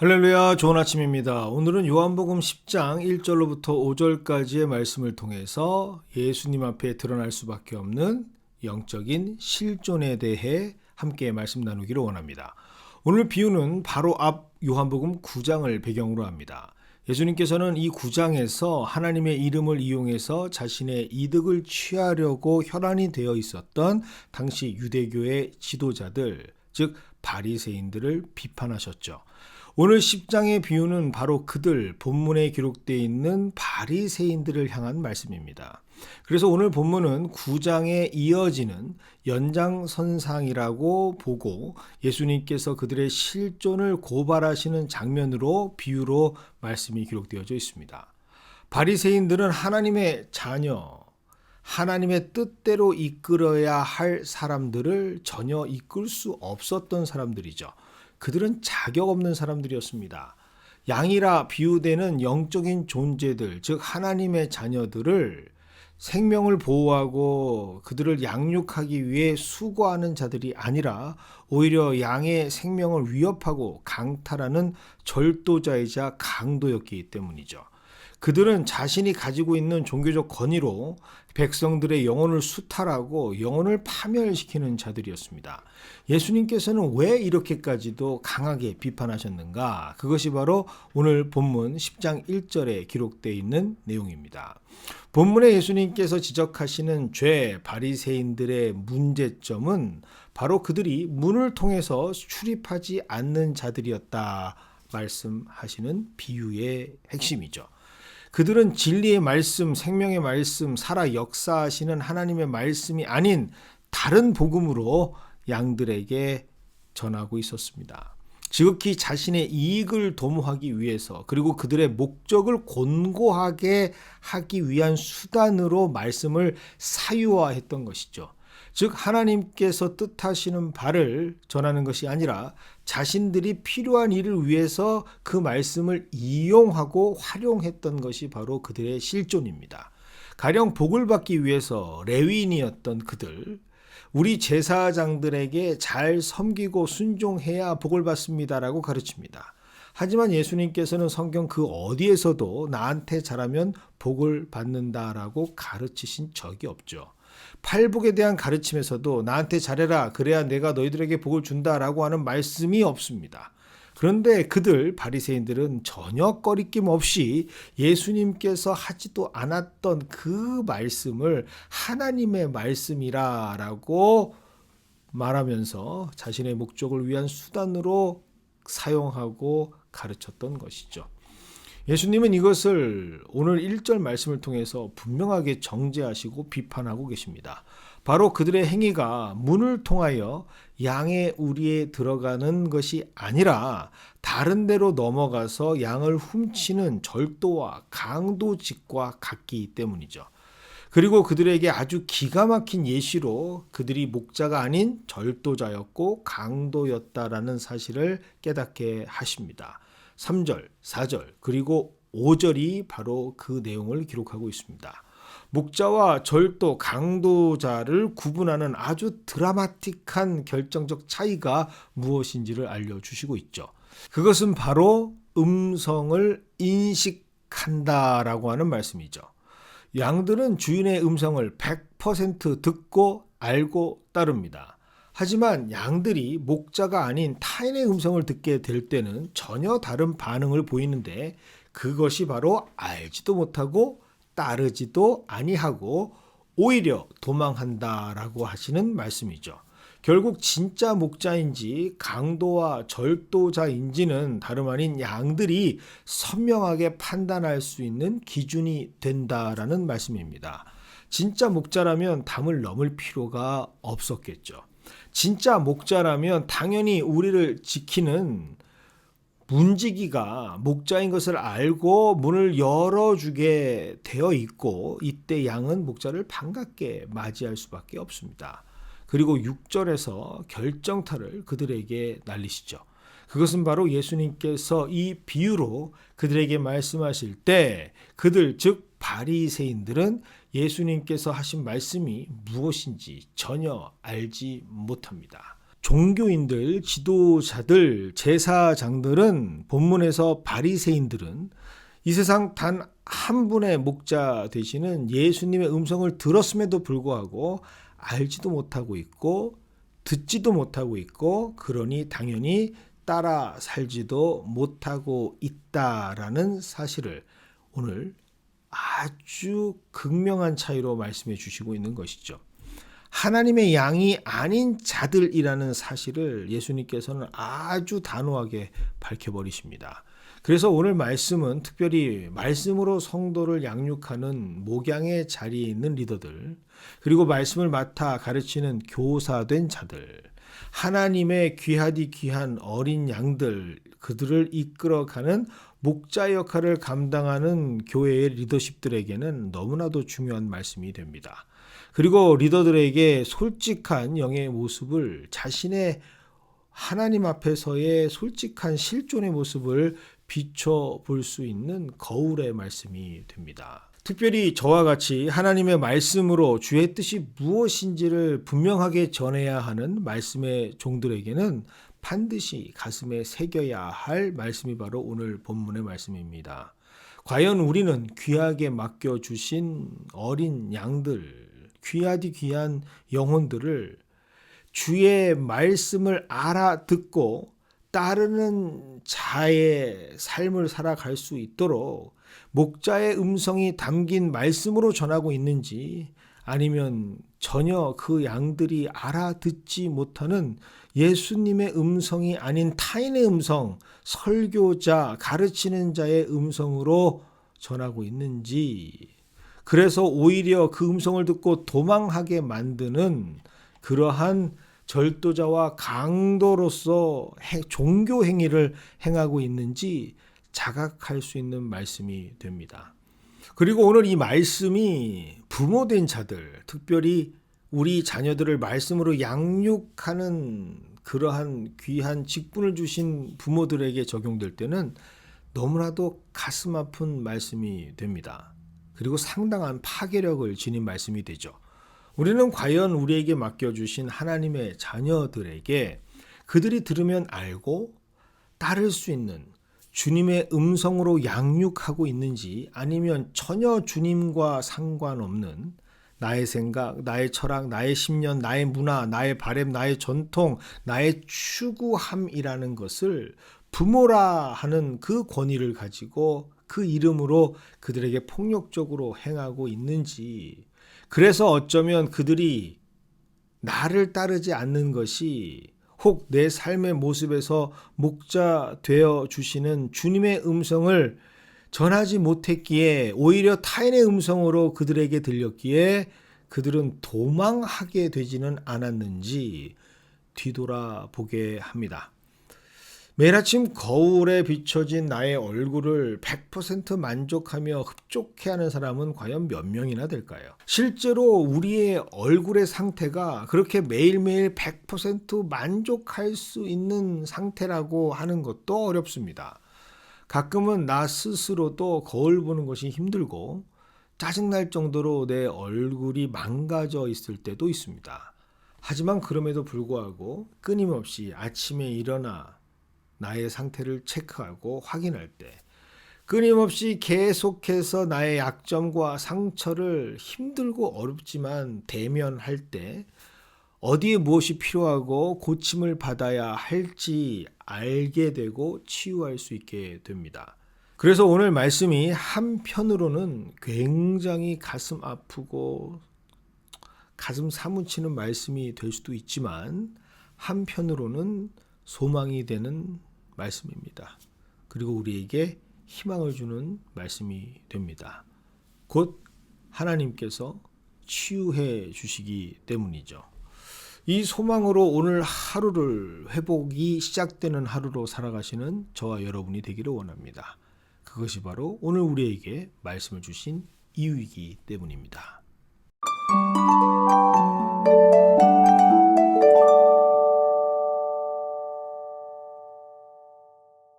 할렐루야, 좋은 아침입니다. 오늘은 요한복음 10장 1절로부터 5절까지의 말씀을 통해서 예수님 앞에 드러날 수밖에 없는 영적인 실존에 대해 함께 말씀 나누기를 원합니다. 오늘 비유는 바로 앞 요한복음 9장을 배경으로 합니다. 예수님께서는 이 9장에서 하나님의 이름을 이용해서 자신의 이득을 취하려고 혈안이 되어 있었던 당시 유대교의 지도자들, 즉 바리새인들을 비판하셨죠. 오늘 10장의 비유는 바로 그들, 본문에 기록되어 있는 바리새인들을 향한 말씀입니다. 그래서 오늘 본문은 9장에 이어지는 연장선상이라고 보고 예수님께서 그들의 실존을 고발하시는 장면으로 비유로 말씀이 기록되어져 있습니다. 바리새인들은 하나님의 자녀, 하나님의 뜻대로 이끌어야 할 사람들을 전혀 이끌 수 없었던 사람들이죠. 그들은 자격 없는 사람들이었습니다. 양이라 비유되는 영적인 존재들, 즉 하나님의 자녀들을 생명을 보호하고 그들을 양육하기 위해 수고하는 자들이 아니라 오히려 양의 생명을 위협하고 강탈하는 절도자이자 강도였기 때문이죠. 그들은 자신이 가지고 있는 종교적 권위로 백성들의 영혼을 수탈하고 영혼을 파멸시키는 자들이었습니다. 예수님께서는 왜 이렇게까지도 강하게 비판하셨는가? 그것이 바로 오늘 본문 10장 1절에 기록되어 있는 내용입니다. 본문에 예수님께서 지적하시는 죄, 바리새인들의 문제점은 바로 그들이 문을 통해서 출입하지 않는 자들이었다 말씀하시는 비유의 핵심이죠. 그들은 진리의 말씀, 생명의 말씀, 살아 역사하시는 하나님의 말씀이 아닌 다른 복음으로 양들에게 전하고 있었습니다. 지극히 자신의 이익을 도모하기 위해서 그리고 그들의 목적을 곤고하게 하기 위한 수단으로 말씀을 사유화했던 것이죠. 즉 하나님께서 뜻하시는 바를 전하는 것이 아니라 자신들이 필요한 일을 위해서 그 말씀을 이용하고 활용했던 것이 바로 그들의 실존입니다. 가령 복을 받기 위해서 레위인이었던 그들, 우리 제사장들에게 잘 섬기고 순종해야 복을 받습니다라고 가르칩니다. 하지만 예수님께서는 성경 그 어디에서도 나한테 잘하면 복을 받는다라고 가르치신 적이 없죠. 팔복에 대한 가르침에서도 나한테 잘해라 그래야 내가 너희들에게 복을 준다라고 하는 말씀이 없습니다. 그런데 그들 바리새인들은 전혀 꺼리낌 없이 예수님께서 하지도 않았던 그 말씀을 하나님의 말씀이라고 말하면서 자신의 목적을 위한 수단으로 사용하고 가르쳤던 것이죠. 예수님은 이것을 오늘 1절 말씀을 통해서 분명하게 정죄하시고 비판하고 계십니다. 바로 그들의 행위가 문을 통하여 양의 우리에 들어가는 것이 아니라 다른 데로 넘어가서 양을 훔치는 절도와 강도짓과 같기 때문이죠. 그리고 그들에게 아주 기가 막힌 예시로 그들이 목자가 아닌 절도자였고 강도였다라는 사실을 깨닫게 하십니다. 3절, 4절, 그리고 5절이 바로 그 내용을 기록하고 있습니다. 목자와 절도, 강도자를 구분하는 아주 드라마틱한 결정적 차이가 무엇인지를 알려주시고 있죠. 그것은 바로 음성을 인식한다라고 하는 말씀이죠. 양들은 주인의 음성을 100% 듣고 알고 따릅니다. 하지만 양들이 목자가 아닌 타인의 음성을 듣게 될 때는 전혀 다른 반응을 보이는데 그것이 바로 알지도 못하고 따르지도 아니하고 오히려 도망한다라고 하시는 말씀이죠. 결국 진짜 목자인지 강도와 절도자인지는 다름 아닌 양들이 선명하게 판단할 수 있는 기준이 된다라는 말씀입니다. 진짜 목자라면 담을 넘을 필요가 없었겠죠. 진짜 목자라면 당연히 우리를 지키는 문지기가 목자인 것을 알고 문을 열어주게 되어 있고 이때 양은 목자를 반갑게 맞이할 수밖에 없습니다. 그리고 6절에서 결정타를 그들에게 날리시죠. 그것은 바로 예수님께서 이 비유로 그들에게 말씀하실 때 그들 즉 바리새인들은 예수님께서 하신 말씀이 무엇인지 전혀 알지 못합니다. 종교인들, 지도자들, 제사장들은, 본문에서 바리새인들은 이 세상 단 한 분의 목자 되시는 예수님의 음성을 들었음에도 불구하고 알지도 못하고 있고 듣지도 못하고 있고, 그러니 당연히 따라 살지도 못하고 있다라는 사실을 오늘 아주 극명한 차이로 말씀해 주시고 있는 것이죠. 하나님의 양이 아닌 자들이라는 사실을 예수님께서는 아주 단호하게 밝혀버리십니다. 그래서 오늘 말씀은 특별히 말씀으로 성도를 양육하는 목양의 자리에 있는 리더들, 그리고 말씀을 맡아 가르치는 교사된 자들, 하나님의 귀하디 귀한 어린 양들, 그들을 이끌어가는 목자 역할을 감당하는 교회의 리더십들에게는 너무나도 중요한 말씀이 됩니다. 그리고 리더들에게 솔직한 영의 모습을, 자신의 하나님 앞에서의 솔직한 실존의 모습을 비춰볼 수 있는 거울의 말씀이 됩니다. 특별히 저와 같이 하나님의 말씀으로 주의 뜻이 무엇인지를 분명하게 전해야 하는 말씀의 종들에게는 반드시 가슴에 새겨야 할 말씀이 바로 오늘 본문의 말씀입니다. 과연 우리는 귀하게 맡겨주신 어린 양들, 귀하디 귀한 영혼들을 주의 말씀을 알아듣고 따르는 자의 삶을 살아갈 수 있도록 목자의 음성이 담긴 말씀으로 전하고 있는지, 아니면 전혀 그 양들이 알아듣지 못하는 예수님의 음성이 아닌 타인의 음성, 설교자, 가르치는 자의 음성으로 전하고 있는지, 그래서 오히려 그 음성을 듣고 도망하게 만드는 그러한 절도자와 강도로서 종교 행위를 행하고 있는지 자각할 수 있는 말씀이 됩니다. 그리고 오늘 이 말씀이 부모된 자들, 특별히 우리 자녀들을 말씀으로 양육하는 그러한 귀한 직분을 주신 부모들에게 적용될 때는 너무나도 가슴 아픈 말씀이 됩니다. 그리고 상당한 파괴력을 지닌 말씀이 되죠. 우리는 과연 우리에게 맡겨주신 하나님의 자녀들에게 그들이 들으면 알고 따를 수 있는 주님의 음성으로 양육하고 있는지, 아니면 전혀 주님과 상관없는 나의 생각, 나의 철학, 나의 신념, 나의 문화, 나의 바램, 나의 전통, 나의 추구함이라는 것을 부모라 하는 그 권위를 가지고 그 이름으로 그들에게 폭력적으로 행하고 있는지, 그래서 어쩌면 그들이 나를 따르지 않는 것이 혹 내 삶의 모습에서 목자 되어 주시는 주님의 음성을 전하지 못했기에 오히려 타인의 음성으로 그들에게 들렸기에 그들은 도망하게 되지는 않았는지 뒤돌아보게 합니다. 매일 아침 거울에 비춰진 나의 얼굴을 100% 만족하며 흡족해하는 사람은 과연 몇 명이나 될까요? 실제로 우리의 얼굴의 상태가 그렇게 매일매일 100% 만족할 수 있는 상태라고 하는 것도 어렵습니다. 가끔은 나 스스로도 거울 보는 것이 힘들고 짜증날 정도로 내 얼굴이 망가져 있을 때도 있습니다. 하지만 그럼에도 불구하고 끊임없이 아침에 일어나 나의 상태를 체크하고 확인할 때, 끊임없이 계속해서 나의 약점과 상처를 힘들고 어렵지만 대면할 때 어디에 무엇이 필요하고 고침을 받아야 할지 알게 되고 치유할 수 있게 됩니다. 그래서 오늘 말씀이 한편으로는 굉장히 가슴 아프고 가슴 사무치는 말씀이 될 수도 있지만, 한편으로는 소망이 되는 말씀입니다. 그리고 우리에게 희망을 주는 말씀이 됩니다. 곧 하나님께서 치유해 주시기 때문이죠. 이 소망으로 오늘 하루를, 회복이 시작되는 하루로 살아가시는 저와 여러분이 되기를 원합니다. 그것이 바로 오늘 우리에게 말씀을 주신 이유이기 때문입니다.